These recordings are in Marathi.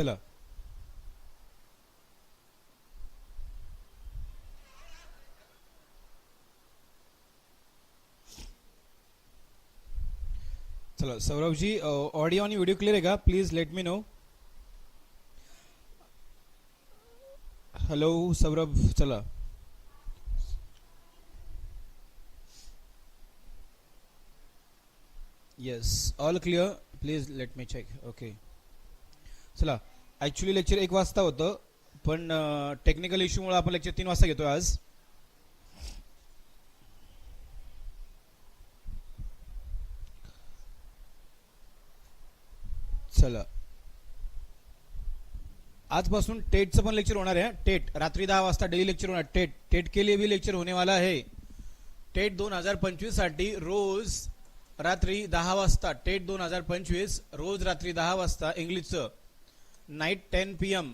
चला चला सौरभ जी, ऑडियो आणि व्हिडिओ क्लियर आहे का? Please let me know. Hello Saurabh, चला. Yes, all clear. Please let me check. Okay चला. ॲक्च्युली लेक्चर 1 वाजता होतं, पण टेक्निकल इश्यूमुळे आपण लेक्चर 3 वाजता घेतो आज. चला, आजपासून टेटचं पण लेक्चर होणार आहे. टेट रात्री 10 वाजता डेली लेक्चर होणार. टेट के लिए भी लेक्चर होने वाला है. टेट 2025 साठी रोज रात्री 10 वाजता. टेट 2025 रोज रात्री 10 वाजता इंग्लिशचं नाईट 10 PM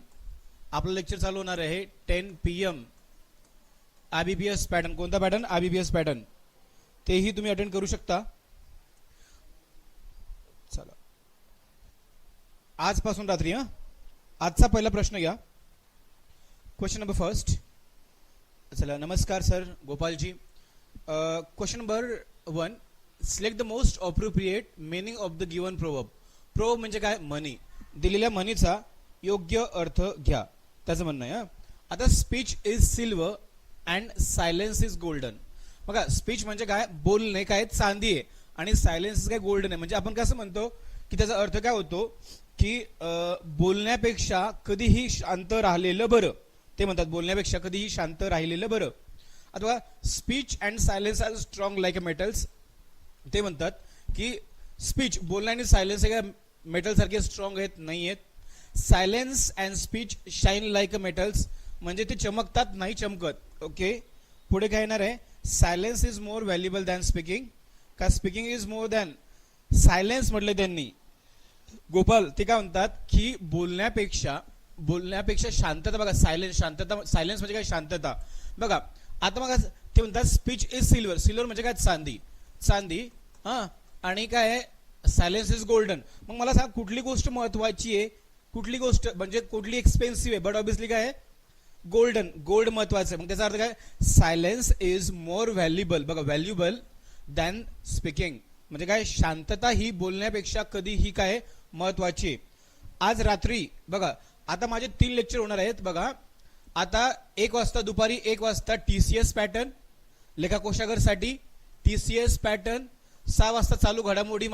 आपलं लेक्चर चालू होणार आहे. 10 PM IBPS पॅटर्न. कोणता पॅटर्न? IBPS pattern. तेही तुम्ही अटेंड करू शकता. चला, आजपासून रात्री. आजचा पहिला प्रश्न घ्या. Question number first. चला, नमस्कार sir Gopalji. Question number 1. Select the most appropriate meaning of the given proverb. Proverb म्हणजे काय? मनी. दिलेल्या मनीचा योग्य अर्थ घ्या, त्याचं म्हणणं आहे. आता speech is silver and silence is golden. बघा, स्पीच म्हणजे काय? बोलणे काय चांदी आहे, आणि सायलेन्स काय गोल्डन आहे. म्हणजे आपण कसं म्हणतो की त्याचा अर्थ काय होतो की बोलण्यापेक्षा कधीही शांत राहिलेलं बरं. ते म्हणतात बोलण्यापेक्षा कधीही शांत राहिलेलं बरं. अथवा speech and silence are strong like a metals. ते म्हणतात की स्पीच, बोलणं आणि सायलेन्स हे काय मेटल सारखे स्ट्रॉंग आहेत? नाही आहेत. Silence and speech shine like a metals, म्हणजे ते चमकतात, नाही चमकत. ओके, पुढे काय येणार आहे? Silence is more valuable than speaking. का speaking is more than silence म्हटलं त्यांनी. गोपाल ते काय म्हणतात की बोलण्यापेक्षा शांतता. बघा, सायलेन्स शांतता. सायलेन्स म्हणजे काय? शांतता. बघा आता मग ते म्हणतात स्पीच इज सिल्वर. सिल्वर म्हणजे काय? चांदी. आणि काय? Silence is golden. मग मला सांग, कुठली गोष्ट महत्वाची आहे? कुठली गोष्ट म्हणजे कुठली एक्सपेन्सिव्ह आहे? बट ऑब्विसली काय आहे? गोल्डन. गोल्ड महत्वाचं आहे. मग त्याचा अर्थ काय? Silence is more valuable. बघा, व्हॅल्युएबल दॅन स्पीकिंग म्हणजे काय? शांतता ही बोलण्यापेक्षा कधीही काय महत्वाची. आज रात्री बघा, आता माझे 3 लेक्चर होणार आहेत. बघा, आता 1 वाजता, दुपारी 1 वाजता TCS पॅटर्न लेखा कोशागर साठी TCS पॅटर्न. 6 वाजता चालू घडामोडी.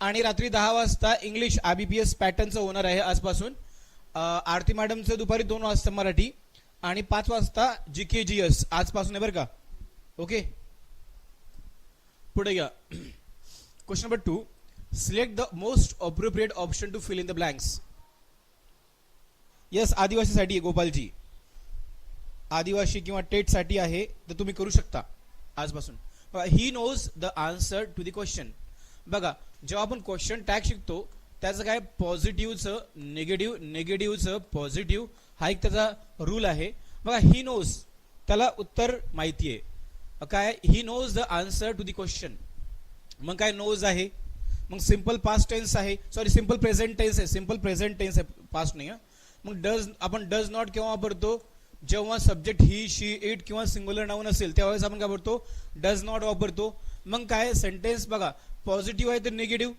आणि रात्री 10 वाजता इंग्लिश IBPS पॅटर्नचं होणार आहे आजपासून. आरती मॅडमचं दुपारी 2 वाजता मराठी, आणि 5 वाजता GK GS आजपासून आहे बरं का. ओके, पुढे घ्या. Question number 2. Select the most appropriate option to fill in the blanks. Yes, आदिवासीसाठी गोपालजी. आदिवासी किंवा टेटसाठी आहे, तर तुम्ही करू शकता आजपासून. He knows the answer to the question. बघा, जेव्हा आपण क्वेश्चन टॅग शिकतो त्याचं काय? पॉझिटिव्हचं निगेटिव्ह, निगेटिव्हचं पॉझिटिव्ह, हा एक त्याचा रूल आहे. बघा, ही नोज, त्याला उत्तर माहिती आहे. काय? He knows the answer to the question. मग काय? नोज आहे. मग सिंपल पास्ट टेन्स आहे, सॉरी सिंपल प्रेझेंट टेन्स आहे. सिंपल प्रेझेंट टेन्स आहे, पास्ट नाही. मग आपण डज नॉट केव्हा वापरतो? जेव्हा सब्जेक्ट ही, शी, इट किंवा सिंग्युलर नाउन असेल त्यावेळेस आपण काय वापरतो? डज नॉट वापरतो. मग काय? सेंटेन्स बघा, पॉझिटिव्ह आहे तर निगेटिव्ह.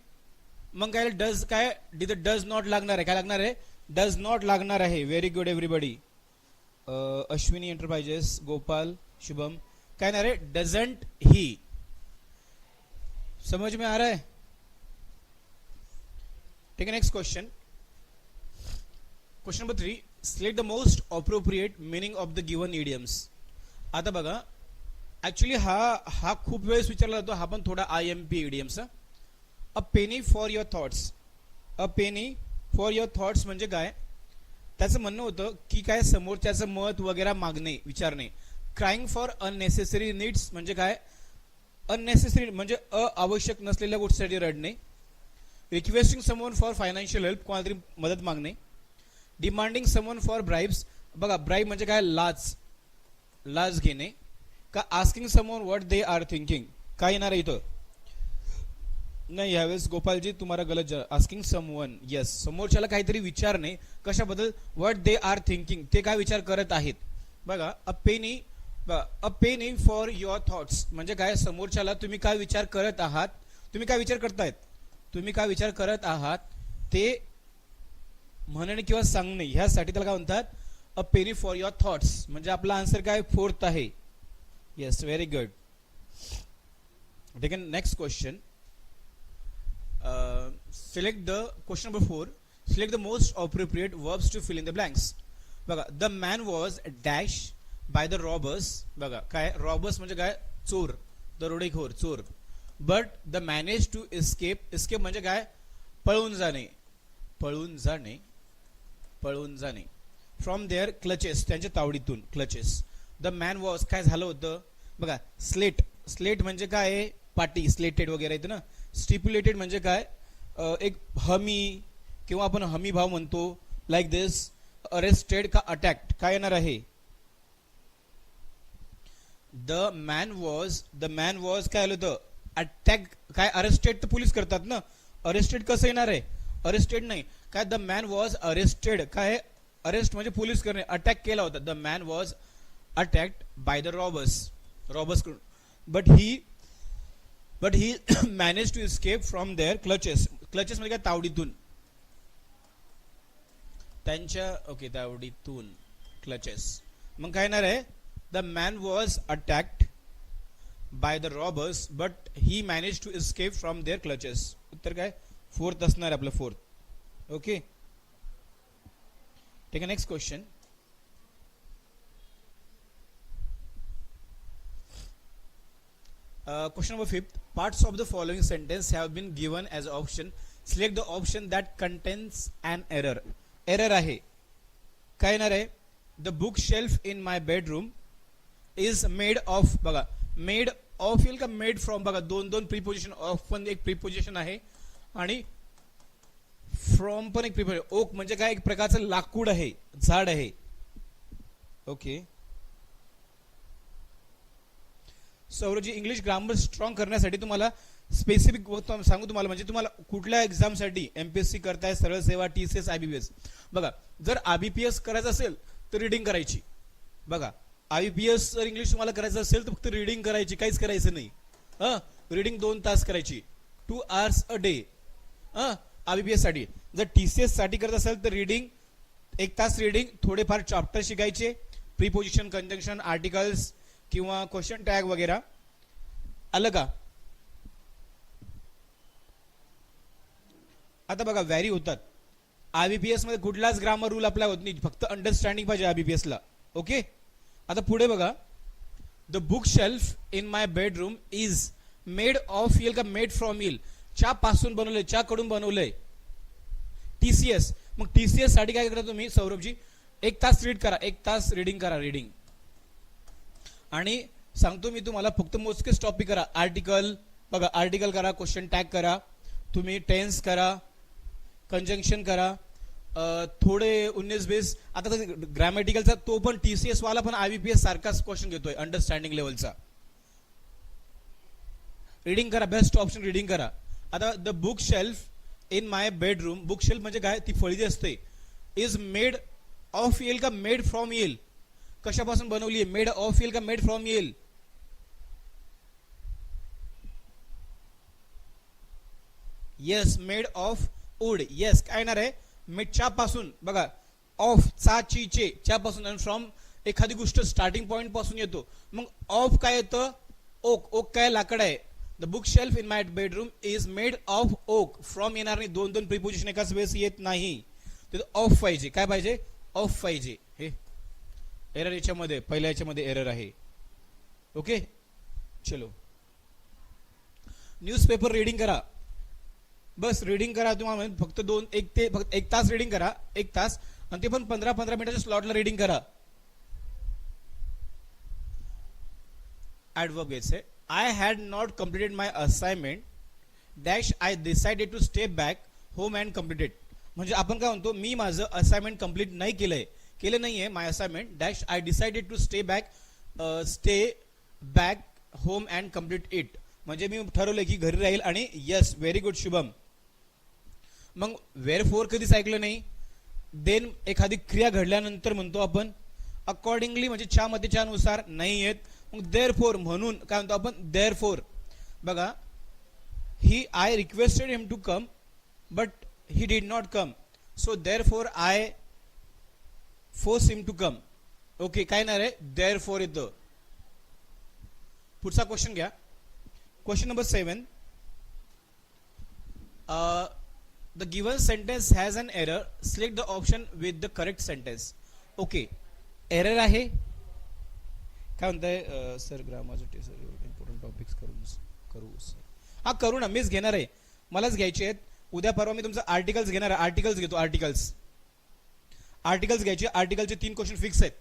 मग काय? डज काय? डज नॉट लागणार आहे. काय लागणार आहे? डज नॉट लागणार आहे. Very good everybody. Ashwini enterprises, Gopal, Shubham. काय ना रे? डझंट ही. समझ में आ रहा है? ठीक है, next question. Question number 3. Select the most appropriate meaning of the given idioms. आता बघा, ऍक्च्युली हा खूप वेळेस विचारला जातो. हा पण थोडा IMP इडियम्सचा. A penny for your thoughts. A penny for your thoughts म्हणजे काय? त्याचं म्हणणं होतं की काय? समोरच्याचं मत वगैरे मागणे, विचारणे. क्राईंग फॉर अननेसेसरी नीड्स म्हणजे काय? अननेसेसरी म्हणजे आवश्यक नसलेल्या गोष्टीसाठी रडणे. Requesting someone for financial help, कोणाला तरी मदत मागणे. Demanding someone for bribes. बघा, ब्राइब म्हणजे काय? लाच घेणे. का? Asking someone what they are thinking. काय येणार आहे इथं? नाही, यावेळेस गोपालजी तुम्हाला गलत आस्किंग समवन. येस, समोरच्याला काहीतरी विचारणे कशाबद्दल, व्हॉट दे आर थिंकिंग, ते काय विचार करत आहेत. बघा, अ पेनी फॉर युअर थॉट्स म्हणजे काय, समोरच्याला तुम्ही काय विचार करत आहात, तुम्ही काय विचार करतायत, तुम्ही काय विचार करत आहात ते म्हणणे किंवा सांगणे, ह्यासाठी त्याला काय म्हणतात, अ पेनी फॉर युअर थॉट्स. म्हणजे आपला आन्सर काय, फोर्थ आहे. Yes, very good. Taken next question. Select the question number 4. Select the most appropriate verbs to fill in the blanks. बघा, the man was dash by the robbers. बघा काय, robbers म्हणजे काय, चोर, दरोडेखोर, चोर. But the managed to escape म्हणजे काय, पळून जाणे, पळून जाणे, पळून जाणे. From their clutches, त्यांच्या तावडीतून, clutches. The man was काय झालं होतं. बघा, स्लेट म्हणजे काय, पाटी, स्लेटेड वगैरे येतं ना. स्टिप्युलेटेड म्हणजे काय, एक हमी किंवा आपण हमी भाव म्हणतो, लाईक दिस. अरेस्टेड का अटॅक्ट काय येणार आहे. द मॅन वॉज काय आलं होतं, अटॅक काय, अरेस्टेड तर पोलीस करतात ना, अरेस्टेड कसं येणार आहे, अरेस्टेड नाही काय, द मॅन वॉज अरेस्टेड काय, अरेस्ट म्हणजे पोलीस करणे, अटॅक केला होता. The man was attacked by the robbers कडून. but he managed to escape from their clutches म्हणजे काय, तावडीतून, त्यांच्या, ओके, तावडीतून, clutches. मग काय येणार आहे, the man was attacked by the robbers but he managed to escape from their clutches. उत्तर काय, फोर्थ असणार आपलं, fourth. Okay, take a next question. Question number 5. Parts of the following sentence have been given as option. Select the option that contains an error. Error आहे काय येणार आहे, the bookshelf in my bedroom is made of. बघा, made of येईल का made from. बघा, दोन प्रीपोजिशन, ऑफ पण एक प्रीपोजिशन आहे आणि फ्रॉम पण एक प्रीपोजिशन. ओक म्हणजे काय, एक प्रकारचं लाकूड आहे, झाड आहे. ओके, सौरजी, इंग्लिश ग्रामर स्ट्रॉंग करण्यासाठी तुम्हाला स्पेसिफिक सांगू तुम्हाला, म्हणजे तुम्हाला कुठल्या एक्झामसाठी, एमपीएससी करताय, सरळ सेवा, टीसीएस, आयबीपीएस. बघा, जर आयबीपीएस करायचं असेल तर रीडिंग करायची. बघा, आयबीपीएस जर इंग्लिश तुम्हाला करायचं असेल तर फक्त रीडिंग करायची, काहीच करायचं नाही. रीडिंग 2 तास करायची, 2 hours a day. आयबीपीएस साठी. जर टीसीएस साठी करत असेल तर रीडिंग 1 तास रीडिंग, थोडेफार चॅप्टर शिकायचे, प्रीपोजिशन, कंजंक्शन, आर्टिकल्स किंवा क्वेश्चन टॅग वगैरे. आलं का. आता बघा, व्हॅरी होतात. आयबीपीएस मध्ये कुठलाच ग्रामर रूल अप्लाय होत नाही, फक्त अंडरस्टँडिंग पाहिजे आयबीपीएस ला. ओके, आता पुढे बघा, the book shelf in my bedroom is made of येईल का, मेड फ्रॉम येईल, च्या पासून बनवलंय, च्या कडून बनवलंय. टीसीएस, मग टीसीएस साठी काय करा तुम्ही, सौरभजी, 1 तास रीड करा, 1 तास रीडिंग करा, रीडिंग. आणि सांगतो मी तुम्हाला, फक्त मोजकेच टॉपिक करा. आर्टिकल, बघा, आर्टिकल करा, क्वेश्चन टॅग करा, तुम्ही टेन्स करा, कंजंक्शन करा, थोडे 19-20. आता ग्रॅमॅटिकलचा तो पण टीसीएस वाला पण आयबीपीएस सारखाच क्वेश्चन घेतोय, अंडरस्टँडिंग लेवलचा. रीडिंग करा, बेस्ट ऑप्शन रीडिंग करा. आता the book shelf in my bedroom, book shelf म्हणजे काय, ती फळी जी असते, इज मेड ऑफ येईल का मेड फ्रॉम येईल, कशापासून बनवली आहे, मेड ऑफ येईल का मेड फ्रॉम येईल. Yes, made of would. Yes, काय येणार आहे, मेडच्या पासून. बघा, ऑफ, चा, ची, चे, च्या पासून, आणि फ्रॉम एखादी गोष्ट स्टार्टिंग पॉइंट पासून येतो. मग ऑफ काय येतं, ओक. ओक काय, लाकड आहे. The book shelf in my bedroom is made of oak. From येणार नाही, 2 प्रीपोजिशन एकाच वेळेस येत नाही, तिथं ऑफ पाहिजे. काय पाहिजे, ऑफ पाहिजे. हे एरर याच्यामध्ये, पहिल्या याच्यामध्ये एरर आहे. ओके, चलो. न्यूजपेपर रीडिंग करा, बस रीडिंग करा. तुम्हाला फक्त 1 तास रीडिंग करा, 1 तास, आणि ते पण 15-15 मिनिटाच्या स्लॉटला रीडिंग करा. ऍडवर्ब घ्यायचंय. I had not completed my assignment dash I decided to stay back home and completed. म्हणजे आपण काय म्हणतो, मी माझं असाइनमेंट कम्प्लीट नाही केलं नाहीये, my assignment dash I decided to stay back home and complete it. म्हणजे मी ठरवलं की घरी राहील आणि यस व्हेरी गुड शुभम. मग वेअर फोर कधीच ऐकलं नाही. देन एखादी क्रिया घडल्यानंतर म्हणतो आपण अकॉर्डिंगली, म्हणजे च्या मध्ये च्या नुसार नाही येत. मग देअर फोर म्हणून काय म्हणतो आपण देअर फोर. बघा ही he requested him to come but he did not come, so therefore I force him to come. Okay काय नाही रे देअर फोर येतं. पुढचा क्वेश्चन घ्या. Question number 7. The given sentence has an error. Select the option with the correct sentence. Okay. Error आहे. काय म्हणताय सर ग्रामरचे इम्पॉर्टंट टॉपिक्स करू सर. हा करू ना, मीच घेणार आहे, मलाच घ्यायचे आहेत. उद्या परवा मी तुमचं आर्टिकल्स घेणार आहे. आर्टिकल्स घेतो. आर्टिकल्स घ्यायचे. आर्टिकलचे 3 क्वेश्चन फिक्स आहेत.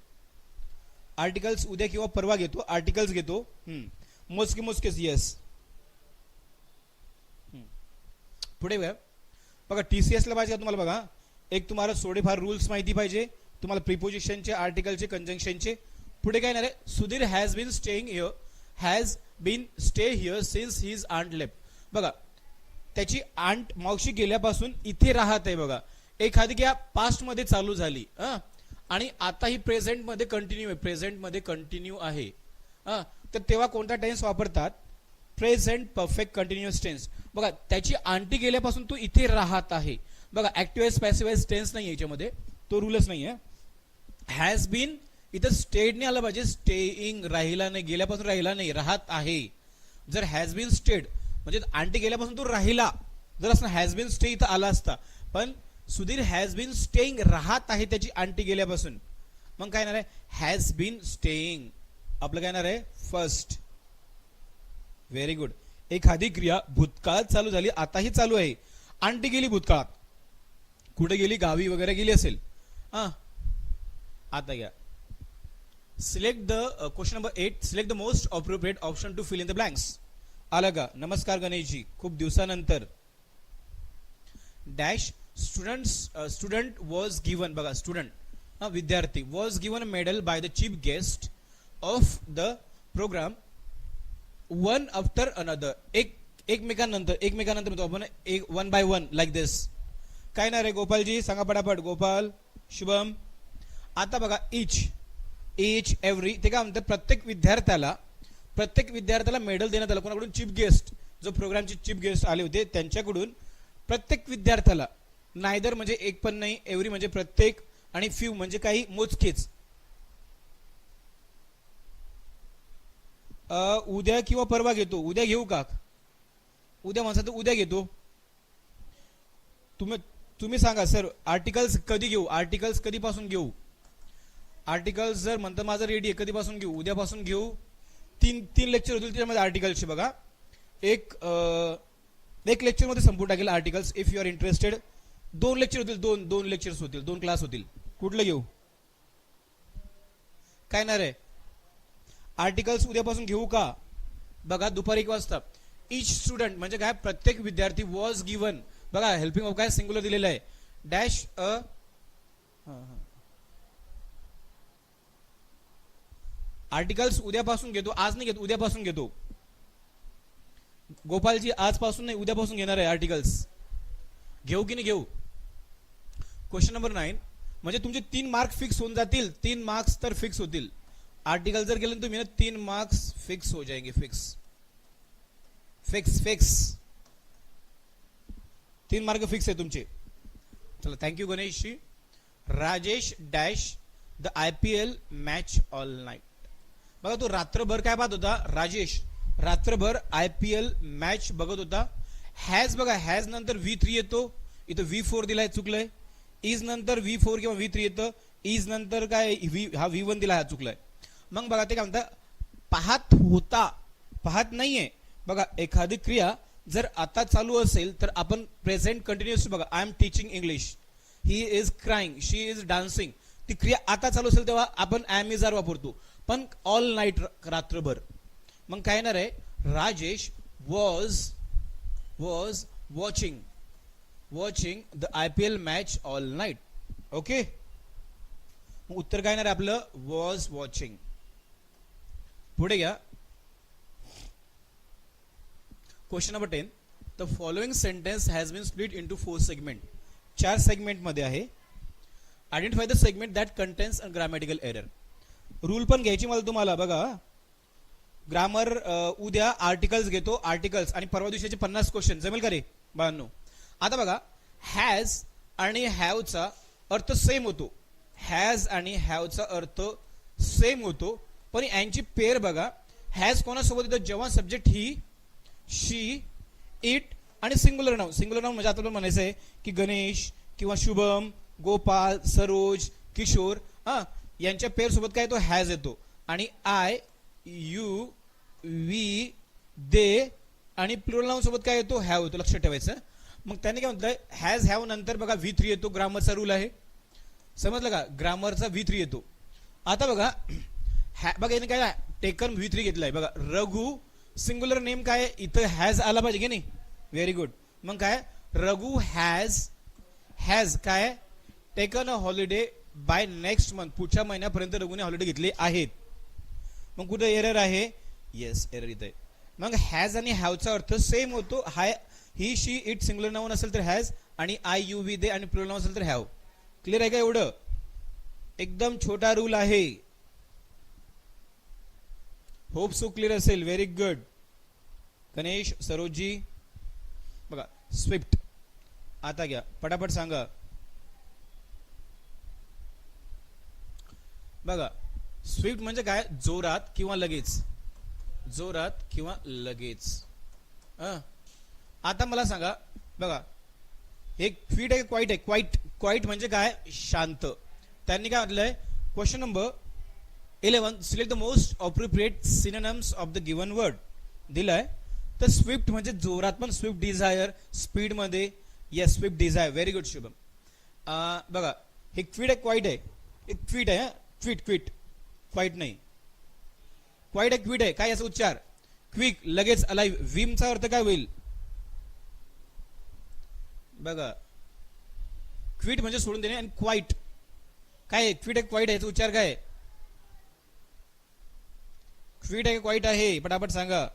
आर्टिकल्स उद्या किंवा परवा घेतो. आर्टिकल्स घेतो. मोजकेच यस. पुढे बघा TCS ला पाहिजे तुम्हाला. बघा एक तुम्हाला थोडेफार रूल्स माहिती पाहिजे तुम्हाला, प्रिपोजिशनचे, आर्टिकलचे, कंजंक्शनचे. पुढे काय नाही रे, Sudhir has been stay here since his aunt left. बघा त्याची आंट मावशी गेल्यापासून इथे राहत आहे. बघा एखादी क्या पास्ट मध्ये चालू झाली आणि आता ही प्रेझेंट मध्ये कंटिन्यू आहे. तर तेव्हा कोणता टेन्स वापरतात? Present perfect continuous tense. बघा त्याची आंटी गेल्यापासून तो इथे राहत आहे. बघा ऍक्टिव्ह पॅसिव्ह टेन्स नाही याच्यामध्ये, तो रूलच नाही आहे. हॅज बीन इथं स्टेड नाही आलं पाहिजे. स्टेइंग राहिला नाही, गेल्यापासून राहिला नाही, राहत आहे. जर हॅज बीन स्टेड म्हणजे आंटी गेल्यापासून तो राहिला, जर असं हॅज बीन स्टे इथं आला असता. पण सुधीर हॅज बीन स्टेइंग राहत आहे त्याची आंटी गेल्यापासून. मग काय येणार आहे? Has been staying. आपलं काय येणार आहे? फर्स्ट. Very good. एखादी क्रिया भूतकाळात चालू झाली, आताही चालू आहे. आंटी गेली भूतकाळात, कुठे गेली? गावी वगैरे गेली असेल. आता घ्या. Select the question number 8. Select the most appropriate option to fill in the blanks. आलं का? नमस्कार गणेशजी, खूप दिवसानंतर. Dash student was given. बघा स्टुडंट विद्यार्थी was given a medal by the chief guest of the program one after another. एकमेकांनंतर म्हणतो आपण one by one like this. काय ना रे गोपालजी, सांगा पटापट. गोपाल, शुभम. आता बघा इच एव्हरी, ते काय म्हणतात? प्रत्येक विद्यार्थ्याला मेडल देण्यात आलं. कोणाकडून? चीफ गेस्ट, जो प्रोग्रामचे चीफ गेस्ट आले होते त्यांच्याकडून. प्रत्येक विद्यार्थ्याला, नायदर म्हणजे एक पण नाही, एव्हरी म्हणजे प्रत्येक, आणि फ्यू म्हणजे काही मोजकेच. उद्या किंवा परवा घेतो. उद्या घेऊ का? उद्या म्हणसा तर उद्या घेतो. तुम्ही सांगा सर आर्टिकल्स कधी घेऊ? आर्टिकल्स कधीपासून घेऊ? आर्टिकल्स जर म्हणतं माझं रेडी आहे, कधीपासून घेऊ? उद्यापासून घेऊ. तीन लेक्चर होतील त्याच्यामध्ये आर्टिकल्सचे. बघा एक लेक्चर मध्ये संपून टाकेल articles. If you are interested 2 lecture होतील. दोन लेक्चर्स होतील, 2 क्लास होतील. कुठलं घेऊ? काय ना रे आर्टिकल्स उद्यापासून घेऊ का? बघा दुपारी 1 वाजता. इच स्टुडंट म्हणजे काय? प्रत्येक विद्यार्थी. वॉज गिवन, बघा हेल्पिंग ऑफ काय सिंग्युलर दिलेलं आहे. डॅश आर्टिकल्स उद्यापासून घेतो. आज नाही घेतो, उद्यापासून घेतो. गोपालजी आजपासून नाही, उद्यापासून घेणार आहे आर्टिकल्स. घेऊ की नाही घेऊ? Question number 9. म्हणजे तुमचे 3 मार्क फिक्स होऊन जातील. 3 मार्क्स तर फिक्स होतील. आर्टिकल जर गेले तुम्ही ना 3 मार्क्स फिक्स हो जाएंगे. फिक्स 3 मार्क फिक्स आहे तुमचे. चला thank you Ganeshji. Rajesh dash the IPL match all night. बघा तो रात्रभर काय पाहत होता? राजेश रात्रभर IPL मॅच बघत होता. हॅज बघा हॅज नंतर V3 येतो. इथं V4 दिलाय, चुकलंय. इज नंतर V4 किंवा V3 येतं. इज नंतर काय हा V1 दिला, हा चुकलाय. मग बघा ते काय म्हणतात? पाहत होता, पाहत नाहीये. बघा एखादी क्रिया जर आता चालू असेल तर आपण प्रेझेंट कंटिन्युअस. बघा I am teaching English, he is crying, she is dancing. ती क्रिया आता चालू असेल तेव्हा आपण एम इज आर वापरतो. पण ऑल नाईट रात्रभर. मग काय येणार आहे? Rajesh was watching the IPL match all night. Okay, उत्तर काय येणार आहे आपलं? Was watching. पुढे घ्या. Question number 10. The following sentence has been split into 4 segment. 4 सेगमेंटमध्ये आहे. Identify the segment that contains a grammatical error. Rule पण घ्यायची मला तुम्हाला बघा. ग्रामर उद्या आर्टिकल्स घेतो, आर्टिकल्स आणि परवा दिवशीचे 50 क्वेश्चन जमेल का रे बाळांनो. आता बघा, हॅज आणि हॅवचा अर्थ सेम होतो. हॅज आणि हॅवचा अर्थ सेम होतो, पण यांची पेर बघा. हॅज कोणासोबत येतो जेव्हा सब्जेक्ट ही, शी, इट आणि सिंग्युलर नाउन. सिंग्युलर नाउन म्हणजे आता आपल्याला म्हणायचं आहे की गणेश किंवा शुभम, गोपाल, सरोज, किशोर यांच्या पेर सोबत काय येतो, हॅज येतो. आणि आय, यू, वी, दे आणि प्लुरल नाउन सोबत काय येतो, हॅव येतो. लक्षात ठेवायचं. मग त्याने काय म्हटलंय, हॅज हॅव नंतर बघा V3 येतो. ग्रामरचा रूल आहे, समजलं का. ग्रामरचा V3 येतो. आता बघा बघा याने काय टेकन V3 घेतलाय बघा. रघु सिंग्युलर नेम काय इथं हॅज आला पाहिजे की नाही. Very good. मग काय रघु हॅज काय taken a holiday by next month. पुढच्या महिन्यापर्यंत रघुने हॉलिडे घेतले आहेत. मग कुठे एरर आहे, येस एरर इथे. मग हॅज आणि हॅवचा अर्थ सेम होतो. हाय, ही, शी, इट सिंग्युलर नाउन असेल तर हॅज आणि आय, यू, वी, दे आणि प्लुरल नाउन असेल तर हॅव. क्लिअर आहे का. एवढं एकदम छोटा रूल आहे. होप सो क्लिअर असेल. Very good. गणेश, सरोजी बघा. स्विफ्ट आता घ्या पटापट सांगा बघा. स्विफ्ट म्हणजे काय, जोरात किंवा लगेच. जोरात किंवा लगेच. आता मला सांगा बघा, एक क्विट आहे, क्वाईट आहे. क्वाईट म्हणजे काय, शांत. त्यांनी काय म्हटलंय, question number 11, select the most appropriate synonyms of the given word. दिलाय तर स्विफ्ट म्हणजे जोरात, पण स्विफ्ट डिझायर स्पीड मध्ये. Yes, Swift Dzire. Very good Shubham. बघा हे क्विट आहे, क्वाईट आहे. एक क्विट आहे, क्विट क्वाईट नाही. क्वाईट आहे, क्विट आहे. काय याचा उच्चार, क्विक, लगेच, अलाइव्ह. विमचा अर्थ काय होईल बघा. क्विट म्हणजे सोडून देणे आणि क्वाईट काय आहे, क्विट आहे, क्वाईट आहे. याचा उच्चार काय, क्विट आहे, क्वाईट आहे. पटापट सांगा.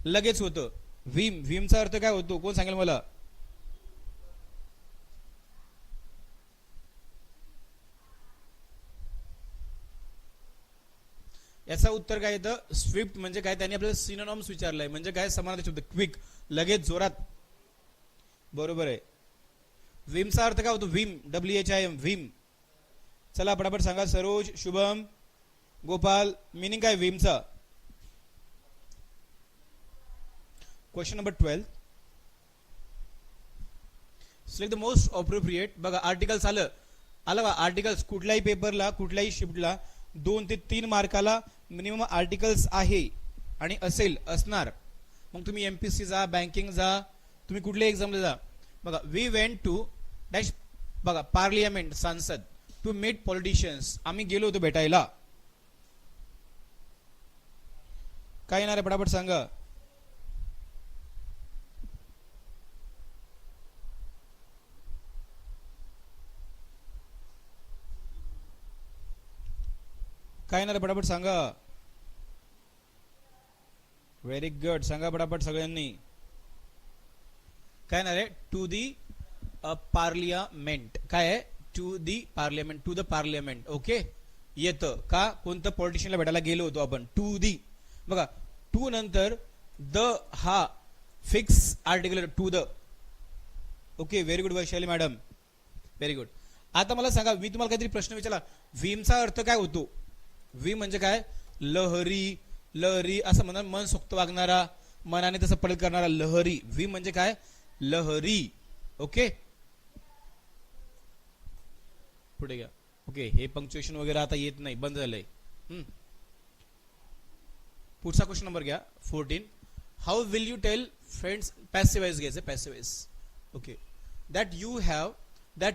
लगेच होतं. विमचा अर्थ काय होतो, कोण सांगेल मला. याचा उत्तर काय येतं, स्विफ्ट म्हणजे काय. त्यांनी आपल्याला सिनोनिम्स विचारलाय म्हणजे काय, समानार्थी शब्द. क्विक, लगेच, जोरात. बरोबर आहे. विमचा अर्थ काय होतो, विम, WHIM, विम. चला पटापट सांगा. सरोज, शुभम, गोपाल, मिनिंग काय विमचा. Question number 12, select the most appropriate. बघा आर्टिकल्स आलं बघा. आर्टिकल्स कुठल्याही पेपरला, कुठल्याही शिफ्टला 2 ते 3 मार्काला मिनिमम आर्टिकल्स आहे आणि असेल, असणार. मग तुम्ही MPSC जा, बँकिंग जा, तुम्ही कुठल्याही एक्झामला जा. बघा, वी वेंट टू डॅश बघा पार्लियामेंट, सांसद, टू मीट पॉलिटिशियन्स. आम्ही गेलो होतो भेटायला. काय येणार आहे पटापट सांगा. काय येणार आहे पटापट सांगा. Very good. सांगा पटापट सगळ्यांनी. काय येणार आहे, टू दी पार्लियामेंट. काय आहे, to the parliament, to the parliament. Okay, येतं का, कोणतं पॉलिटिशियनला भेटायला गेलो होतो आपण. टू दी बघा, टू नंतर द हा fix article, to the. Okay, very good Vaishali madam, very good. आता मला सांगा, मी तुम्हाला काहीतरी प्रश्न विचारला, विमचा अर्थ काय होतो. वी म्हणजे काय, लहरी. लहरी असं म्हणा, मन सोक्त वागणारा, मनाने तसं पडत करणारा, लहरी. वी म्हणजे काय, लहरी. ओके, पुढे घ्या. ओके, हे पंक्च्युएशन वगैरे आता येत नाही, बंद झालंय. पुढचा क्वेश्चन नंबर घ्या 14. How will you tell friends, passive voice घ्यायचं, passive voice. Okay, that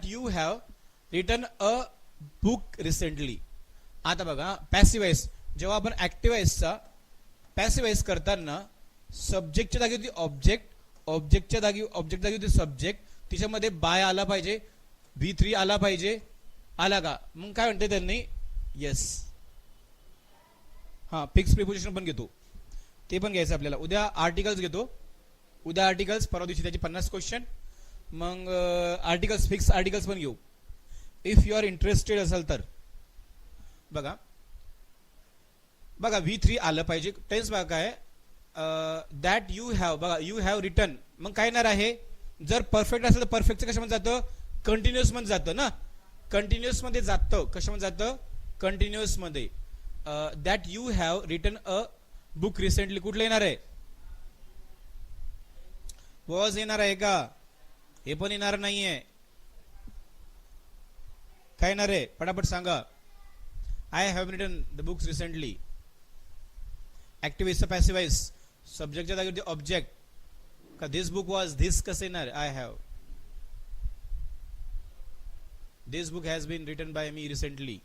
you have written a book recently. आता बघा पॅसिव्ह वॉइस, जेव्हा आपण ऍक्टिव्ह वॉइसचा पॅसिव्ह वॉइस करताना सब्जेक्टच्या जागी होती ऑब्जेक्ट, ऑब्जेक्टच्या जागी होती सब्जेक्ट, तिच्यामध्ये बाय आला पाहिजे, V3 आला पाहिजे. आला का, मग काय म्हणते त्यांनी, येस. हा, फिक्स प्रिपोजिशन पण घेतो. ते पण घ्यायचं आपल्याला. उद्या आर्टिकल्स घेतो, उद्या आर्टिकल्स, परवा दिवशी त्याचे 50 क्वेश्चन, मग आर्टिकल्स फिक्स आर्टिकल्स पण घेऊ इफ यू आर इंटरेस्टेड असाल तर. बघा बघा V3 आलं पाहिजे. टेन्स बघा काय, दॅट यू हॅव, बघा यू हॅव रिटन, मग काय येणार आहे, जर परफेक्ट असेल तर परफेक्टचं कशामध्ये जातं, कंटिन्युअस मध्ये जातं ना, कंटिन्युअस मध्ये जातं. कशामध्ये जातं, कंटिन्युअस मध्ये. That you have written a book recently, कुठलं येणार आहे, वॉज येणार आहे का, हे पण येणार नाहीये, काय येणार आहे पटापट सांगा. I have written the books recently. Active is passive is, सब्जेक्टच्या जागी ऑब्जेक्ट का, दिस बुक वॉज, दिस कसं येणार, I have. This book has been written by me recently,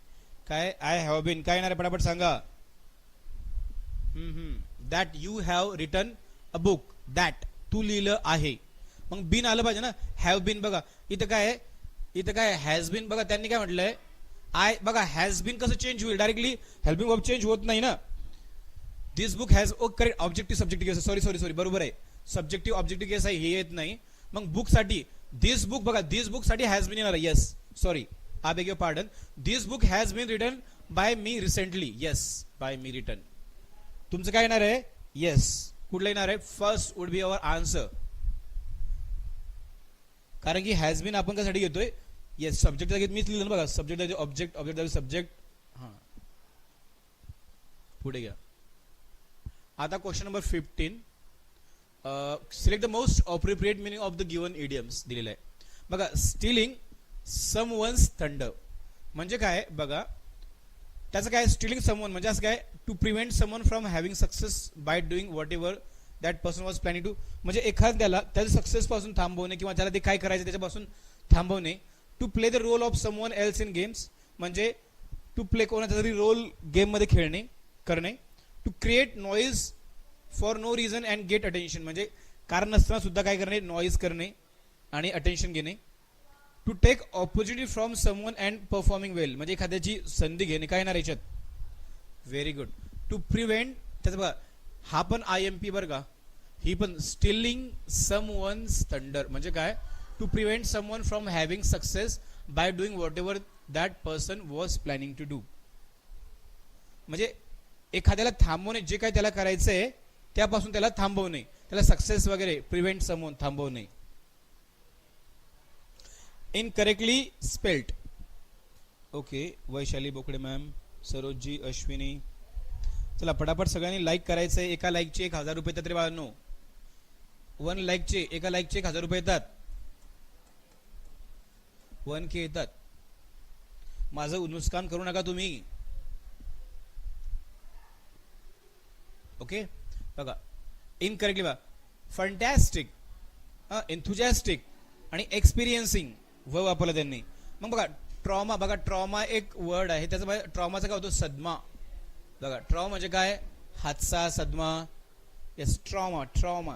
काय आय हॅव बीन, काय येणार आहे पटापट सांगा. That you have written a book, that तू लिहिलं आहे, मग बीन आलं पाहिजे ना. हॅव बीन, बघा इथं काय आहे, इथं काय हॅज बीन, बघा त्यांनी काय म्हटलंय, आय, बघा हॅज बीन कसं चेंज होईल, डायरेक्टली हेल्पिंग वर्ब चेंज होत नाही ना. This book has, oh correct, objective subjective case, sorry बरोबर आहे, सब्जेक्टिव्ह ऑब्जेक्टिव्ह केस आहे, हे येत नाही. मग बुक साठी दिस बुक, बघा दिस बुक साठी हॅज बीन येणार आहे, yes sorry I beg your pardon. This book has been written by me recently, yes by me written. तुमचं काय येणार आहे, येस. कुठलं येणार आहे, first would be our answer, कारण की हॅज बीन आपण कशासाठी घेतोय, येस सब्जेक्ट जागी मीच लिहिलं ना, बघा सब्जेक्ट जागी ऑब्जेक्ट, ऑब्जेक्ट जागी सब्जेक्ट. हां पुढे घ्या. आता question number 15, select the most appropriate meaning of the given idioms दिलेलं आहे. बघा स्टीलिंग समवन्स थंडर म्हणजे काय, बघा त्याचं काय, स्टीलिंग समवन म्हणजे असं काय, to prevent someone from having success by doing whatever that person was planning to, म्हणजे एखाद्याला त्याच्या सक्सेस पासून थांबवणे किंवा त्याला ते काय करायचं त्याच्यापासून थांबवणे. To play the role of someone else in games म्हणजे टू प्ले कोणाचा तरी रोल गेम मध्ये खेळणे करणे. To create noise for no reason and get attention म्हणजे कारण नसताना सुद्धा काय करणे, नॉईज करणे आणि अटेन्शन घेणे. To take opportunity from someone and performing well म्हणजे एखाद्याची संधी घेणे, काय येणार याच्यात, व्हेरी गुड. टू प्रिव्हेंट, त्याचं बघा हा पण IMP बरं का, ही पण स्टीलिंग समवन्स थंडर म्हणजे काय, to prevent someone from having success by doing whatever that person was planning to do म्हणजे एखाद्याला थांबवणे, जे काय त्याला करायचंय त्यापासून त्याला थांबवणे, त्याला सक्सेस वगैरे, प्रिव्हेंट समवन थांबवणे. इनकरेक्टली स्पेल्ट, ओके वैशाली बोकडे मॅम, सरोजी, अश्विनी. चला पटापट सगळ्यांनी लाईक करायचंय. एका लाईकचे 1000 रुपये येतात रे बाळांनो, 1 लाईकचे, एका लाईकचे 1000 रुपये येतात, 1K येतात. माझं नुकसान करू नका तुम्ही, ओके. बघा इनकरेक्टली बघा, फंटॅस्टिक, एन्थुजॅस्टिक आणि एक्सपिरियन्सिंग व वापरलं त्यांनी. मग बघा ट्रॉमा, बघा ट्रॉमा एक वर्ड आहे, त्याचा ट्रॉमाचा काय होतो, सदमा. बघा ट्रॉमा म्हणजे काय, हादसा, सदमा, यस ट्रॉमा, ट्रॉमा.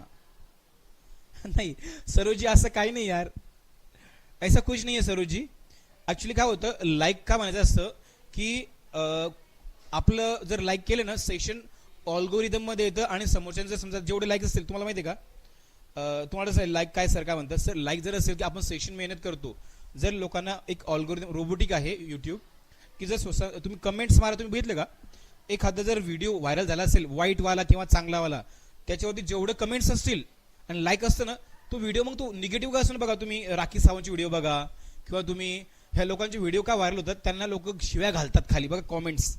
नाही सरोजी असं काही नाही यार, ऐसा कुछ नाही आहे सरोजी. ऍक्च्युली काय होतं, लाईक का म्हणायचं असतं की आपलं जर लाईक केलं ना, सेशन ऑल्गोरिदम मध्ये येतं आणि समोरच्यांचं समजा जेवढे लाईक असतील, तुम्हाला माहिती आहे का, तुम्हाला लाईक काय सर काय म्हणतात सर, लाईक जर असेल की आपण सेशन मेहनत करतो, जर लोकांना एक ऑल्गोरिदम रोबोटिक आहे यूट्यूब की जर तुम्ही कमेंट्स मारा, तुम्ही बघितलं का, एखादा जर व्हिडिओ व्हायरल झाला असेल वाईट वाला किंवा चांगला वाला, त्याच्यावरती जेवढे कमेंट्स असतील आणि लाईक असतं ना, तो व्हिडिओ मग तो निगेटिव्ह का असतो ना, बघा तुम्ही राखी सावंतची व्हिडिओ बघा किंवा तुम्ही ह्या लोकांचे व्हिडिओ का व्हायरल होतात, त्यांना लोक शिव्या घालतात खाली बघा कॉमेंट्स,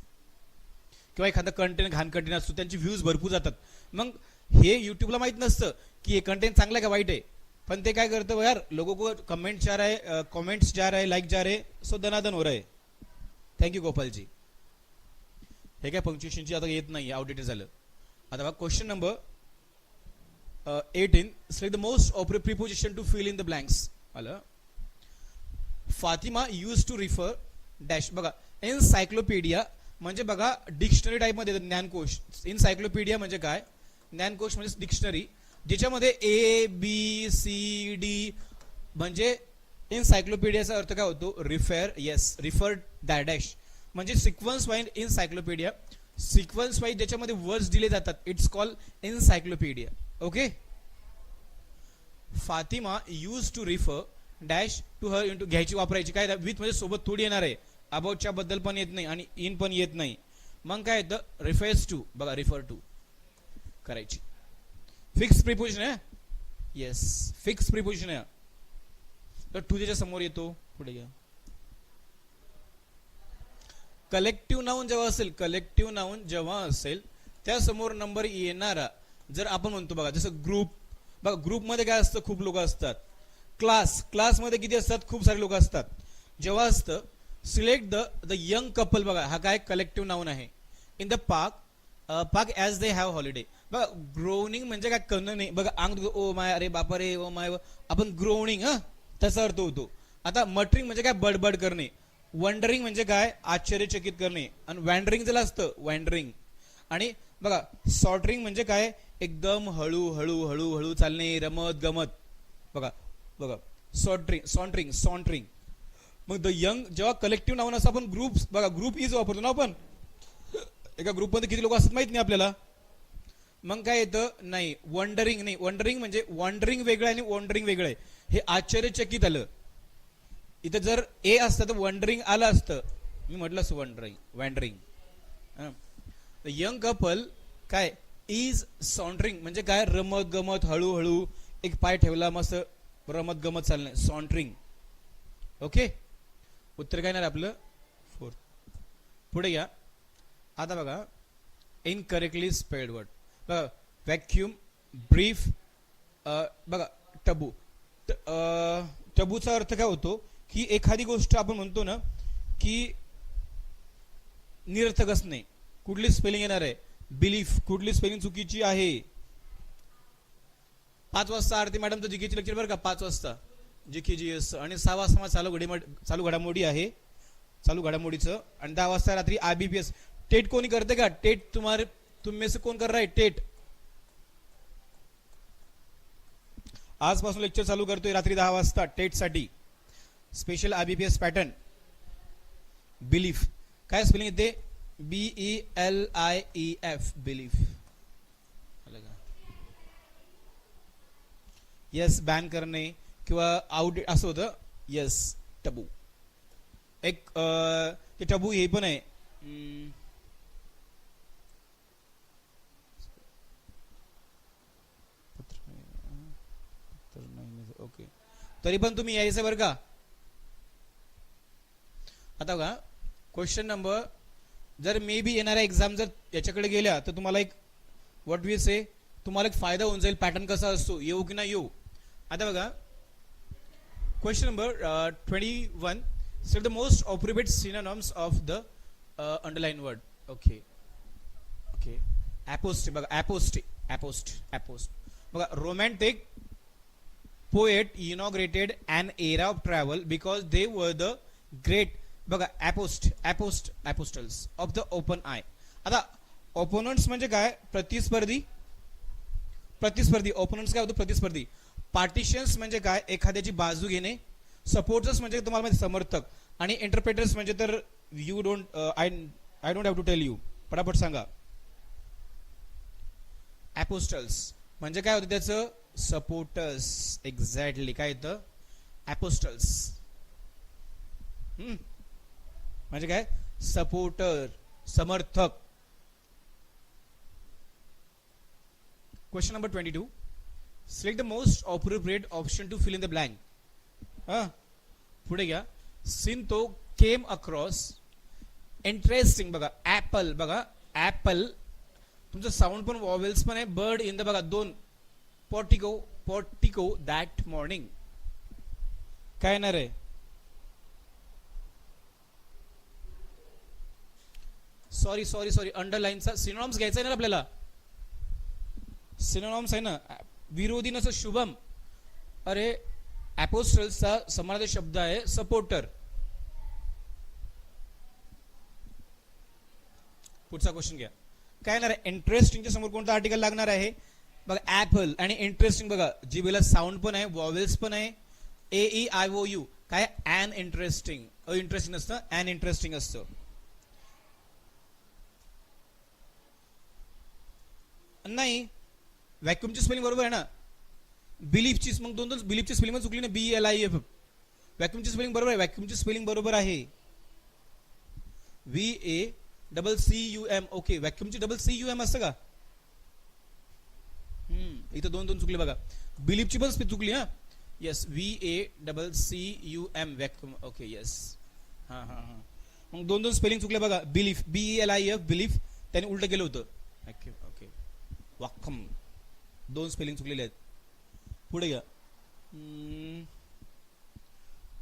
किंवा एखादा कंटेंट घाण कंटेंट असतो त्यांचे व्ह्यूज भरपूर जातात. मग हे यूट्यूबला माहित नसतं की हे कंटेंट चांगलं आहे का वाईट आहे, पण ते काय करतं यार, लोगों को कमेंट जा रहा है, कमेंट्स जा रहा है, लाइक जा रहे हैं, सो दनादन हो रहा है. थँक्यू गोपालजी. हे काय पंक्च्युएशनची आता येत नाही, आउटडेटेड झालं. आता बघा question number 18, select the most appropriate preposition to fill in the blanks. आलं. Fatima use to refer dash, बघा एन्सायक्लोपीडिया म्हणजे बघा डिक्शनरी टाईप मध्ये ज्ञानकोश. एन्सायक्लोपीडिया म्हणजे काय, ज्ञानकोश म्हणजे डिक्शनरी ज्याच्यामध्ये ABCD म्हणजे एन्सायक्लोपीडियाचा अर्थ काय होतो, रिफर, येस रिफर डॅश म्हणजे sequence wise encyclopedia. Sequence wise ज्याच्यामध्ये वर्ड्स दिले जातात, it's call encyclopedia. Okay. Fatima use to refer dash to her into, घ्यायची वापरायची काय विथ म्हणजे सोबत थोडी येणार आहे, अबाउटच्या बद्दल पण येत नाही आणि इन पण येत नाही. मग काय येतं, रिफर्स टू. बघा रिफर टू करायची. फिक्स प्रिपोजिशन आहे. येस, फिक्स प्रिपोजिशन आहे. तर टू त्याच्या समोर येतो. पुढे घ्या. कलेक्टिव्ह नाउन जेव्हा असेल, कलेक्टिव्ह नाउन जेव्हा असेल त्यासमोर नंबर येणारा जर आपण म्हणतो बघा, जसं ग्रुप. बघा ग्रुपमध्ये काय असतं, खूप लोक असतात. क्लास, क्लासमध्ये किती असतात, खूप सारे लोक असतात. जेव्हा असतं सिलेक्ट द यंग कपल. बघा हा काय कलेक्टिव्ह नाउन आहे. In the park as they have holiday. बघा ग्रोनिंग म्हणजे काय, करणं नाही. बघा अंग, ओ माय, अरे बापा रे, ओ माय, आपण ग्रोनिंग, हा त्याचा अर्थ होतो. आता मटरिंग म्हणजे काय, बडबड करणे. वंडरिंग म्हणजे काय, आश्चर्यचकित करणे. आणि वँडरिंग ज्याला असतं वँडरिंग. आणि बघा सॉर्टरिंग म्हणजे काय, एकदम हळू हळू हळू हळू चालणे, रमत गमत. बघा बघा सॉन्टरिंग सॉन्टरिंग. मग द यंग जेव्हा कलेक्टिव्ह नाउन असं आपण ग्रुप, बघा ग्रुप इज वापरतो ना आपण. एका ग्रुपमध्ये किती लोक असतात माहित नाही आपल्याला. मग काय येतं, नाही वंडरिंग नाही. वंडरिंग म्हणजे वॉन्डरिंग वेगळं आणि वॉन्डरिंग वेगळं आहे. हे आश्चर्यचकित आलं. इथं जर ए असतं तर वंडरिंग आलं असतं. मी म्हटलं असं वँडरिंग. यंग कपल काय इज सॉन्टरिंग म्हणजे काय, रमत गमत, हळूहळू एक पाय ठेवला मस्त रमत गमत चालणे, सॉन्टरिंग. ओके. उत्तर काय नाही आपलं 4. पुढे घ्या. आता बघा इनकरेक्टली स्पेल्ड वर्ड. बघा व्हॅक्यूम, ब्रीफ. बघा टबू. टबूचा अर्थ काय होतो की एखादी गोष्ट आपण म्हणतो ना की निरर्थक असणे. कुठली स्पेलिंग येणार आहे, बिलीफ. कुठली स्पेलिंग चुकीची आहे. 5 वाजता आरती मॅडमचं जीकेची लेक्चर बरं का, 5 वाजता जीके असतं. आणि 6 वाजता चालू घडामोडी आहे, चालू घडामोडीचं. आणि 10 वाजता रात्री IBPS. टेट कोणी करते का, टेट तुम में से कौन कर रहा है टेट. आजपासून लेक्चर चालू करतोय रात्री 10 वाजता टेट साठी, स्पेशल IBPS पॅटर्न. बिलीफ काय स्पेलिंग येते, BELIEF, बिलीफ. येस, बॅन करणे किंवा आउट असं होतं. येस, टबू. एक ते टबू हे पण आहे. ओके, तरी पण तुम्ही यायचं बरं का. आता बघा क्वेश्चन नंबर, जर मे बी येणाऱ्या एक्झाम जर याच्याकडे गेल्या तर तुम्हाला एक व्हॉट वी से, तुम्हाला एक फायदा होऊन जाईल. पॅटर्न कसा असतो, येऊ की नाही येऊ. आता बघा question number 21. Set the most appropriate synonyms of the underline word. Okay okay. ॲपोस्ट. बघा ॲपोस्ट. बघा romantic poet inaugurated an era of travel because they were the great. बघा apostles of the open eye. आता opponents म्हणजे काय, प्रतिस्पर्धी. opponents काय होतं, प्रतिस्पर्धी. पार्टिशन्स म्हणजे काय, एखाद्याची बाजू घेणे. सपोर्टर्स म्हणजे तुम्हाला माहिती समर्थक. आणि इंटरप्रेटर्स म्हणजे तर you don't I don't have to tell you, पटापट सांगा. apostles म्हणजे काय होतं त्याचं, सपोर्टर्स. एक्झॅक्टली काय येतं, ॲपोस्टल्स. म्हणजे काय, सपोर्टर, समर्थक. Question number 22. Select the most appropriate option to fill in the blank. पुढे घ्या. सिन तो केम अक्रॉस इंटरेस्टिंग. बघा ऍपल. बघा ऍपल तुमचं साऊंड पण वॉवेल्स पण आहे. बर्ड इन द, बघा 2. Portico that morning. काय येणार आहे, सॉरी अंडरलाईनचा सिनोनिम्स घ्यायचा आहे ना आपल्याला. सिनोनिम्स आहे ना, विरोधी नसं शुभम. अरे ॲपोस्टल्सचा समानार्थी शब्द आहे सपोर्टर. पुढचा क्वेश्चन घ्या. काय येणार आहे, इंटरेस्टिंगच्या समोर कोणता आर्टिकल लागणार आहे. बघा ऍपल आणि इंटरेस्टिंग. बघा जीबीला साऊंड पण आहे, वॉवेल्स पण आहे. AEIOU काय, ॲन इंटरेस्टिंग. इंटरेस्टिंग असतं, ॲन इंटरेस्टिंग असतं. नाही, व्हॅक्युमची स्पेलिंग बरोबर आहे ना. बिलीफची मग दोन दोन बिलीफची स्पेलिंग चुकली ना, BLIF. व्हॅक्युमची स्पेलिंग बरोबर आहे, व्हॅक्युमची स्पेलिंग बरोबर आहे, VACCUM. ओके, व्हॅक्युमची CUM असतं का? इथं दोन दोन चुकले बघा. बिलीफची पण चुकली हा. Yes, VACCUM vacuum. Okay yes, हां हां हां. मग दोन दोन स्पेलिंग चुकले बघा. बिलीफ, BELIF बिलीफ, त्याने उलट केलं होतं. ओके, वाक्कम, दोन स्पेलिंग चुकलेले आहेत. पुढे घ्या.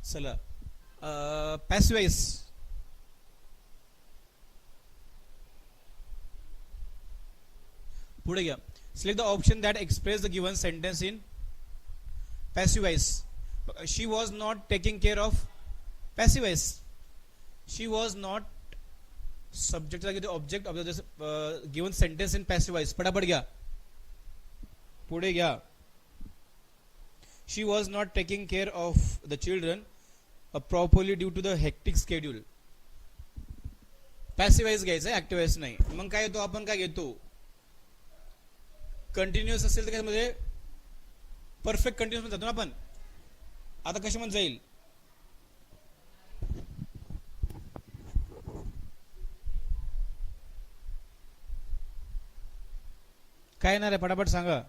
चला, पॅसिवाइज. पुढे घ्या. Select the option that express the given sentence in passive voice. She was not taking care of. Passive voice. She was not subject to the object of the given sentence in passive voice. पटापट घ्या, पुढे घ्या. She was not taking care of the children properly due to the hectic schedule. Passive voice घ्यायचं, ऍक्टिव्ह वॉइस नाही. मग काय येतो, आपण काय घेतो, कंटिन्युअस असेल तर त्यामध्ये परफेक्ट कंटिन्युअस जातो ना आपण. आता कशामध्ये जाईल, काय येणार आहे, पटापट सांगा.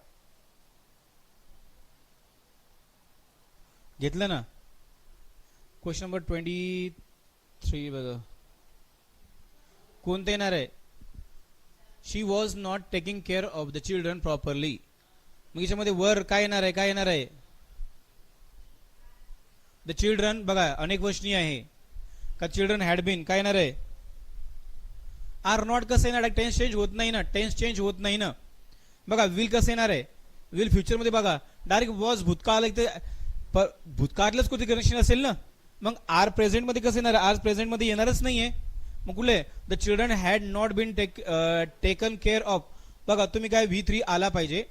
घेतलं ना. क्वेश्चन नंबर 23 बघा, कोणतं येणार आहे. She was not taking care of the children properly. मग याच्यामध्ये वर काय येणार आहे, काय येणार आहे, द चिल्ड्रन. बघा अनेक वचनी आहे का, चिल्ड्रन हॅड बीन, काय येणार आहे, आर नॉट. कसं येणार, टेन्स चेंज होत नाही ना, टेन्स चेंज होत नाही ना. बघा विल कसं येणार आहे, विल फ्युचर मध्ये बघा डायरेक्ट वॉज भूतकाळ, भूतकाळातलंच कोणते कनेक्शन असेल ना. मग आर प्रेझेंट मध्ये कसं येणार, आज प्रेझेंट मध्ये येणारच नाहीये. मग कुठले, the children had not been taken care of. बघा तुम्ही काय V3 आला पाहिजे.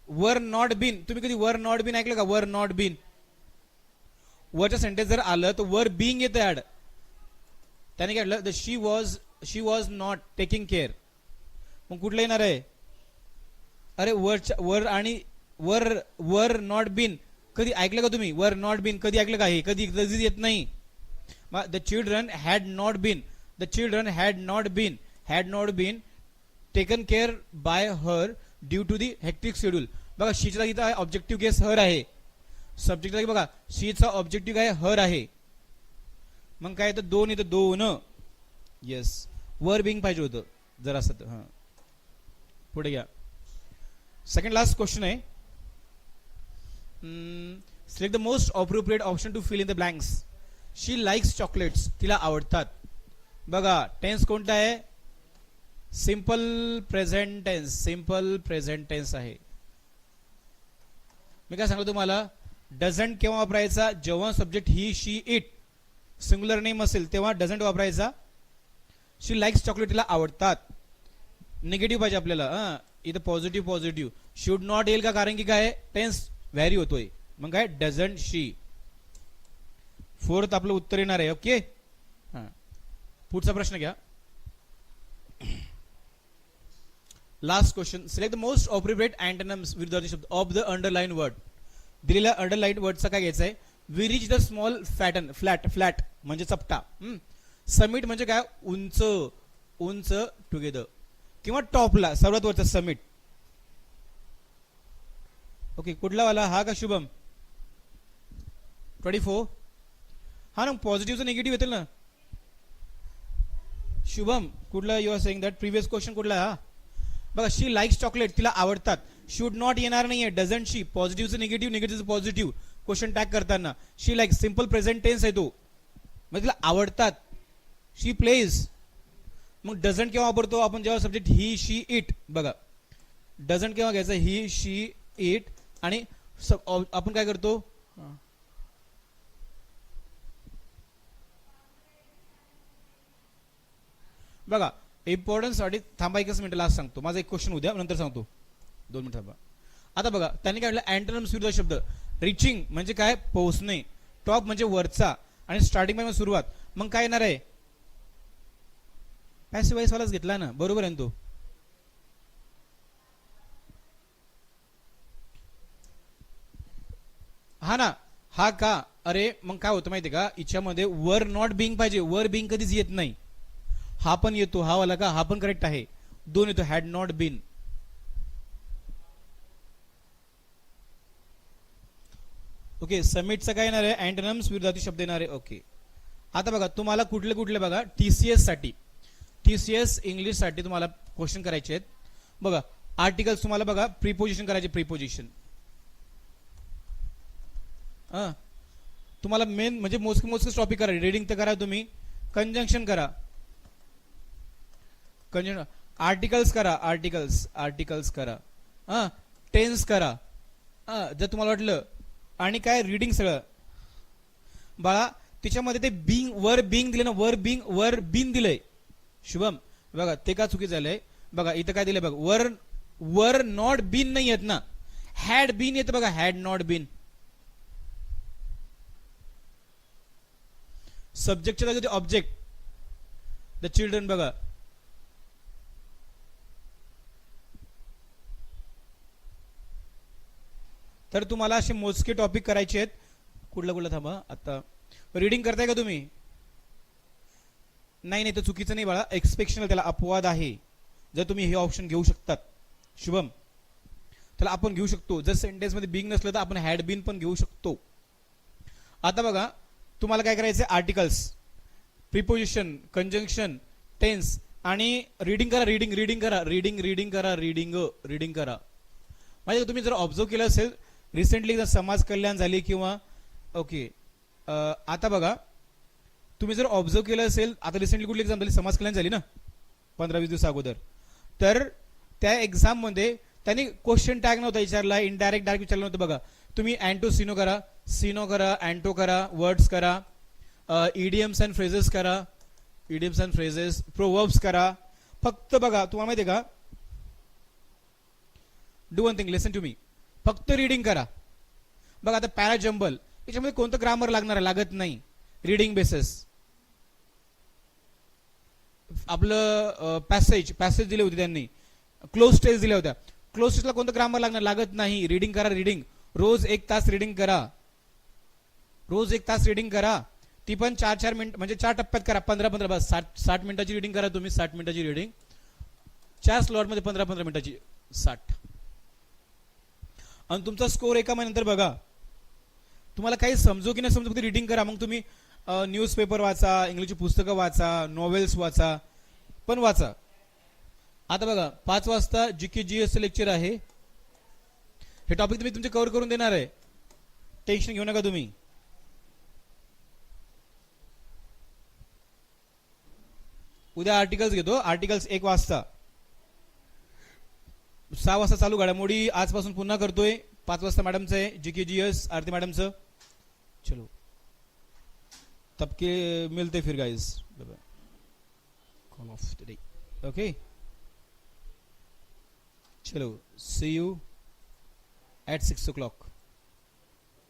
वर नॉट बीन, तुम्ही कधी वर नॉट बीन ऐकलं का, वर नॉट बीन. वरच्या सेंटेन्स जर आलं तर वर बीइंग येतं ऍड. त्याने काय म्हटलं, शी वॉज नॉट टेकिंग केअर. मग कुठलं येणार आहे, अरे वर आणि वर नॉट बीन कधी ऐकलं का तुम्ही, वर नॉट बीन कधी ऐकलं का, हे कधी कधी येत नाही. The children had not been, the children had not been taken care by her due to the hectic schedule. बघा शीचा इथं ऑब्जेक्टिव्ह केस हर आहे, सब्जेक्ट जागी बघा शीचा ऑब्जेक्टिव्ह काय हर आहे. मग काय तर दोन इथं दोन. येस, वर बिंग पाहिजे होतं जरा असं. हां पुढे घ्या. सेकंड लास्ट क्वेश्चन आहे. Select the most appropriate option to fill in the blanks. She likes chocolates, तिला आवडतात. बघा टेन्स कोणता आहे, simple present tense, simple present tense आहे. मी काय सांगतो तुम्हाला, डझंट केव्हा वापरायचा, जेव्हा subject he she it singular name असेल तेव्हा डझंट वापरायचा. शी लाइक्स चॉकलेट, तिला आवडतात. निगेटिव्ह पाहिजे आपल्याला, इथं पॉझिटिव्ह. शुड नॉट येईल का, कारण की काय टेन्स व्हॅरी होतोय. मग काय डझंट शी. फोर्थ आपलं उत्तर येणार आहे. ओके, हां पुढचा प्रश्न घ्या. Last question. Select the most appropriate antonyms विरुद्धार्थी शब्द ऑफ द अंडरलाइन वर्ड. दिलेल्या अंडरलाइन वर्डचा काय घ्यायचा आहे, we reach the small fatten, flat म्हणजे चपटा. समिट म्हणजे काय, उंच टुगेदर किंवा टॉपला सर्वात वरचा समिट. ओके, कुठला वाला, हा का शुभम 24. हा ना, पॉझिटिव्हचं निगेटिव्ह येतील ना. शुभम कुठला, you are saying that previous question कुठला. हा बघा, शी लाइक्स चॉकलेट, तिला आवडतात. शुड नॉट येणार नाहीये, डझंट शी. पॉझिटिव्हचं निगेटिव्ह पॉझिटिव्ह क्वेश्चन टॅग करताना. She likes simple present tense आहे तो, म्हणजे तिला आवडतात. She plays. मग डझंट केव्हा वापरतो आपण, जेव्हा सब्जेक्ट ही शी इट. बघा डझंट केव्हा घ्यायचं, ही शी इट. आणि आपण काय करतो, बघा इम्पॉर्टन्स साठी थांबा, एकच मिनिट लास्ट सांगतो. माझा एक क्वेश्चन उद्या नंतर सांगतो, 2 मिनिट थांबा. आता बघा त्यांनी काय म्हटलं, अँटोनिम्स विरुद्ध शब्द. रिचिंग म्हणजे काय, पोहोचणे. टॉप म्हणजे वरचा. आणि स्टार्टिंग म्हणजे सुरुवात. मग काय येणार आहे, पॅसिव्ह वॉइस वालाच घेतला ना, बरोबर आहे तो. हा ना, हा का, अरे मग काय होतं माहितीये का, हिच्यामध्ये वर नॉट बिंग पाहिजे, वर बिंग कधीच येत नाही. हा पण येतो, हा वाला का, हा पण करेक्ट आहे, दोन येतो, हॅड नॉट बीन. ओके, समिटचं काय येणार आहे, अँटोनिम्स विरोधार्थी शब्द येणार आहे. ओके, आता बघा तुम्हाला कुठले कुठले बघा, टीसीएस साठी, टीसीएस इंग्लिश साठी तुम्हाला क्वेश्चन करायचे आहेत बघा. आर्टिकल्स तुम्हाला बघा प्रीपोजिशन करायचे, प्रीपोजिशन. तुम्हाला मेन म्हणजे मोजके मोजकेच टॉपिक करा, रीडिंग तर करा तुम्ही, कंजंक्शन करा, कंजंक्शन, आर्टिकल्स करा, आर्टिकल्स आर्टिकल्स करा, टेन्स करा, जर तुम्हाला वाटलं, आणि काय रीडिंग सगळं बाळा. त्याच्यामध्ये ते बिंग, वर बिंग दिले ना, वर बिंग, वर बिन दिलंय शुभम, बघा ते का चुकी झालंय. बघा इथं काय दिलंय बघा, वर, वर नॉट बीन नाही येत ना, हॅड बीन येतं बघा, हॅड नॉट बीन. सब्जेक्टच्या जागी ऑब्जेक्ट, द चिल्ड्रन बघा. तर तुम्हाला असे मोजके टॉपिक करायचे आहेत. कुठला कुठला थांबा, आता रीडिंग करताय का तुम्ही? नाही नाही, तर चुकीचं नाही बाळा, एक्सपेक्शनल त्याला अपवाद आहे. जर तुम्ही हे ऑप्शन घेऊ शकतात शुभम, त्याला आपण घेऊ शकतो. जर सेंटेन्स मध्ये बिंग नसलं तर आपण हॅड बीन पण घेऊ शकतो. आता बघा तुम्हाला काय करायचं, आर्टिकल्स, प्रिपोजिशन, कंजंक्शन, टेन्स, आणि रीडिंग करा, रीडिंग रीडिंग करा, रीडिंग रीडिंग करा, रीडिंग रीडिंग करा. म्हणजे तुम्ही जर ऑब्झर्व केलं असेल रिसेंटली, जर समाज कल्याण झाली किंवा ओके, आता बघा तुम्ही जर ऑब्झर्व केलं असेल, आता रिसेंटली कुठली एक्झाम झाली, समाज कल्याण झाली ना 15-20 दिवस अगोदर, तर त्या एक्झाम मध्ये त्यांनी क्वेश्चन टॅग नव्हता विचारला, इनडायरेक्ट डायरेक्ट विचारलं नव्हतं बघा. तुम्ही अँटो सिनो करा, सिनो करा, अँटो करा, वर्ड्स करा, इडियम्स अँड फ्रेजेस करा, इडियम्स अँड फ्रेजेस, प्रोवर्ब्स करा. फक्त बघा तुम्हाला माहिती आहे का, do one thing, listen to me, फक्त रीडिंग करा. बघा आता पॅरा जंबल, याच्यामध्ये कोणतं ग्रामर लागणार आहे, लागत नाही, रीडिंग बेसिस. आपलं पॅसेज, पॅसेज दिले होते त्यांनी, क्लोज टेल्स दिल्या होत्या, क्लोज टेल्सला कोणतं ग्रामर लागणार, लागत नाही, रीडिंग करा, रीडिंग. रोज 1 तास रीडिंग करा, रोज 1 तास रीडिंग करा, ती पण 4-4 मिनिट, म्हणजे 4 टप्प्यात करा, 15-15, बस 60 मिनिटाची रीडिंग करा तुम्ही, 60 मिनिटाची रीडिंग, 4 स्लॉट मध्ये 15-15 मिनिटाची, 60. आणि तुमचा स्कोर एका महिन्यानंतर बघा. तुम्हाला काही समजू की नाही समजू, फक्त रीडिंग करा. मग तुम्ही न्यूजपेपर वाचा, इंग्लिशची पुस्तकं वाचा, नॉवेल्स वाचा, पण वाचा. आता बघा 5 वाजता जीके जीएस लेक्चर आहे, हे टॉपिक तुम्ही तुमचे कव्हर करून देणार आहे, टेन्शन घेऊ नका तुम्ही. उद्या आर्टिकल्स घेतो, आर्टिकल्स 1 वाजता, 6 वाजता चालू घडामोडी आजपासून पुन्हा करतोय. 5 वाजता मॅडमचं आहे जीके जीएस, आरती मॅडमचं. चलो तब के मिलते फिर guys, call of the day. Okay चलो, सी यू एट 6 o'clock.